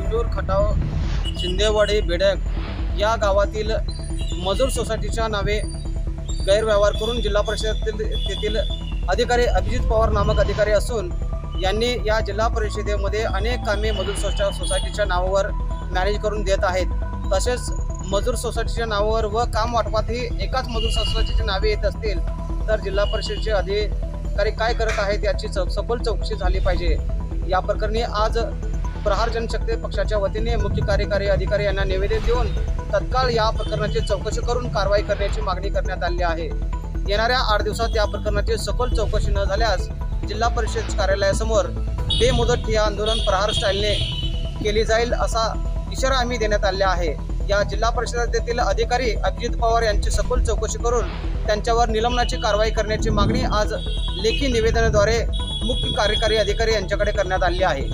इंदूर खटाव शिंदेवाडी बेडक या गावातील मजूर सोसायटीच्या नावे गैरव्यवहार करून जिल्हा परिषदेतील अधिकारी अभिजित पवार नामक अधिकारी असून यांनी या जिल्हा परिषदेमध्ये अनेक कामे मजूर सोसायटीच्या नावावर मॅनेज करून देत आहेत। तसेच मजूर सोसायटीच्या नावावर व काम वाटपातही एकाच मजूर सोसायटीची नावे येत असतील तर जिल्हा परिषदेचे अधिकारी काय करत आहेत याची सखोल चौकशी झाली पाहिजे। या प्रकरणी आज प्रहार जनशक्ती पक्षाच्या वतीने मुख्य कार्यकारी अधिकारी यांना निवेदन देऊन तत्काळ या प्रकरणाची चौकशी करून कारवाई करण्याची मागणी करण्यात आली आहे। येणाऱ्या 8 दिवसात या प्रकरणाची सखोल चौकशी न झाल्यास जिल्हा परिषद कार्यालयासमोर बेमुदत ठिय्या आंदोलन प्रहार स्टाईलने केली जाईल असा इशारा आम्ही देण्यात आला आहे। या जिल्हा परिषदेतील अधिकारी अभिजित पवार यांची सखोल चौकशी करून त्यांच्यावर निलंबनाची कारवाई करण्याची मागणी आज लेखी निवेदनाद्वारे मुख्य कार्यकारी अधिकारी यांच्याकडे करण्यात आली आहे।